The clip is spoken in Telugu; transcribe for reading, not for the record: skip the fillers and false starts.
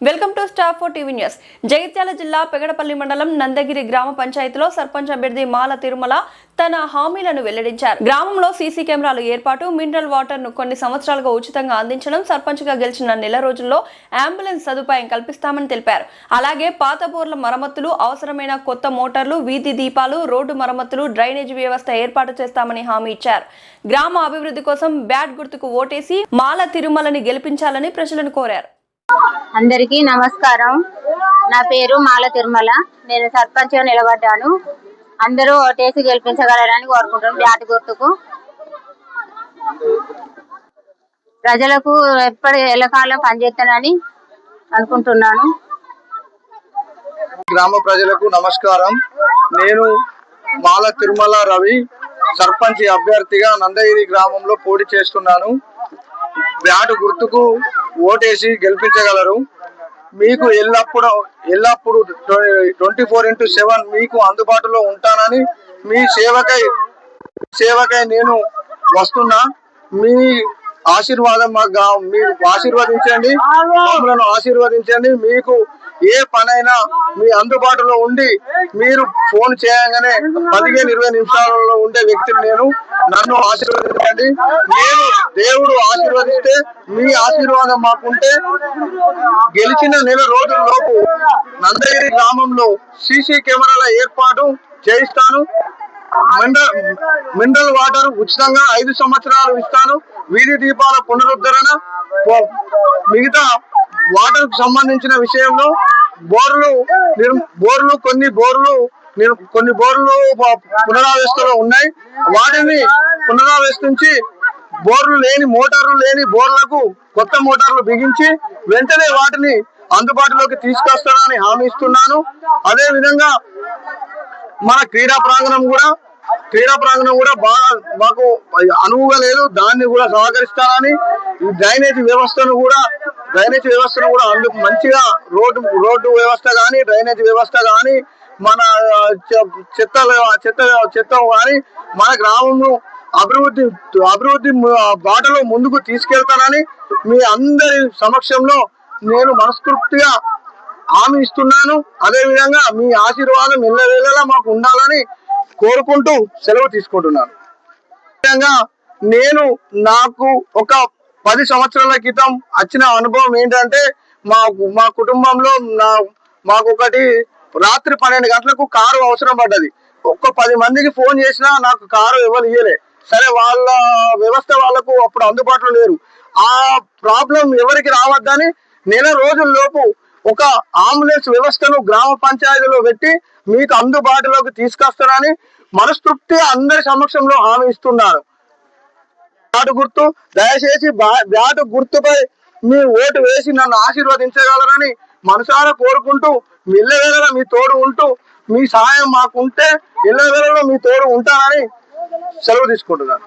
Welcome to star 4 TV news. Jagtial జిల్లా పెగడపల్లి మండలం నందగిరి గ్రామ పంచాయతీలో సర్పంచ్ అభ్యర్థి మాల తిరుమల తన హామీలను వెల్లడించారు. గ్రామంలో సీసీ కెమెరాలు ఏర్పాటు, మినరల్ వాటర్ ను కొన్ని సంవత్సరాలుగా ఉచితంగా అందించడం, సర్పంచ్ గా గెలిచిన నెల రోజుల్లో అంబులెన్స్ సదుపాయం కల్పిస్తామని తెలిపారు. అలాగే పాత బోర్ల మరమ్మతులు, అవసరమైన కొత్త మోటార్లు, వీధి దీపాలు, రోడ్డు మరమ్మతులు, డ్రైనేజీ వ్యవస్థ ఏర్పాటు చేస్తామని హామీ ఇచ్చారు. గ్రామ అభివృద్ధి కోసం బ్యాట్ గుర్తుకు ఓటేసి మాల తిరుమలని గెలిపించాలని ప్రజలను కోరారు. అందరికీ నమస్కారం. నా పేరు మాల తిరుమల. నేను సర్పంచ్ గా నిలబడ్డాను. అందరూ ఓటేసి గెలిపించగలరని కోరుకుంటున్నాను. బ్యాట్ గుర్తుకు ప్రజలకు ఎప్పటి ఎల్లకాలం పనిచేస్తానని అనుకుంటున్నాను. గ్రామ ప్రజలకు నమస్కారం. నేను మాల తిరుమల రవి, సర్పంచ్ అభ్యర్థిగా నందగిరి గ్రామంలో పోటీ చేస్తున్నాను. బ్యాట్ గుర్తుకు ఓటేసి గెలిపించగలరు. మీకు ఎల్లప్పుడు 24/7 మీకు అందుబాటులో ఉంటానని, మీ సేవకై నేను వస్తున్నా. మీ ఆశీర్వాదం మీరు ఆశీర్వదించండి, మమ్మల్ని ఆశీర్వదించండి. మీకు ఏ పనైనా మీ అందుబాటులో ఉండి మీరు ఫోన్ చేయగానే 15-20 నిమిషాలలో ఉండే వ్యక్తిని నేను. నన్ను ఆశీర్వదించండి. నేను దేవుడు ఆశీర్వదిస్తే మీ ఆశీర్వాదం మాకుంటే గెలిచిన నెల రోజుల్లోపు నందగిరి గ్రామంలో సీసీ కెమెరాల ఏర్పాటు చేయిస్తాను. మినరల్ వాటర్ ఉచితంగా 5 సంవత్సరాలు ఇస్తాను. వీధి దీపాల పునరుద్ధరణ, మిగతా వాటర్ కు సంబంధించిన విషయంలో కొన్ని బోర్లు పునరావిస్తలో ఉన్నాయి. వాటిని పునరావిస్తుంది మోటార్లు లేని బోర్లకు కొత్త మోటార్లు బిగించి వెంటనే వాటిని అందుబాటులోకి తీసుకొస్తానని హామీ ఇస్తున్నాను. అదే విధంగా మన క్రీడా ప్రాంగణం కూడా బాగా మాకు అనువుగా లేదు. దాన్ని కూడా సహకరిస్తానని, డ్రైనేజీ వ్యవస్థను కూడా అందుకు మంచిగా రోడ్డు వ్యవస్థ కానీ, డ్రైనేజీ వ్యవస్థ కానీ, మన చెత్త కానీ మన గ్రామంలో అభివృద్ధి బాటలో ముందుకు తీసుకెళ్తానని మీ అందరి సమక్షంలో నేను మనస్ఫూర్తిగా హామీ ఇస్తున్నాను. అదే విధంగా మీ ఆశీర్వాదం ఎల్లవేళలా మాకు ఉండాలని కోరుకుంటూ సెలవు తీసుకుంటున్నాను. నాకు ఒక 10 సంవత్సరాల క్రితం వచ్చిన అనుభవం ఏంటంటే, మా కుటుంబంలో మాకు ఒకటి రాత్రి 12 గంటలకు కారు అవసరం పడ్డది. 10 మందికి ఫోన్ చేసినా నాకు కారు ఎవరు ఇయ్యలే. సరే, వాళ్ళ వ్యవస్థ వాళ్ళకు అప్పుడు అందుబాటులో లేరు. ఆ ప్రాబ్లం ఎవరికి రావద్దని నెల రోజుల్లోపు ఒక అంబులెన్స్ వ్యవస్థను గ్రామ పంచాయతీలో పెట్టి మీకు అందుబాటులోకి తీసుకొస్తానని మనస్తృప్తిగా అందరి సమక్షంలో హామీ ఇస్తున్నారు. బ్యాట్ గుర్తు, దయచేసి బ్యాట్ గుర్తుపై మీ ఓటు వేసి నన్ను ఆశీర్వదించగలరని మనసారా కోరుకుంటూ, ఎల్లవేళలా మీ తోడు ఉంటూ, మీ సహాయం మాకుంటే ఎల్లవేళలో మీ తోడు ఉంటానని సెలవు తీసుకుంటున్నాను.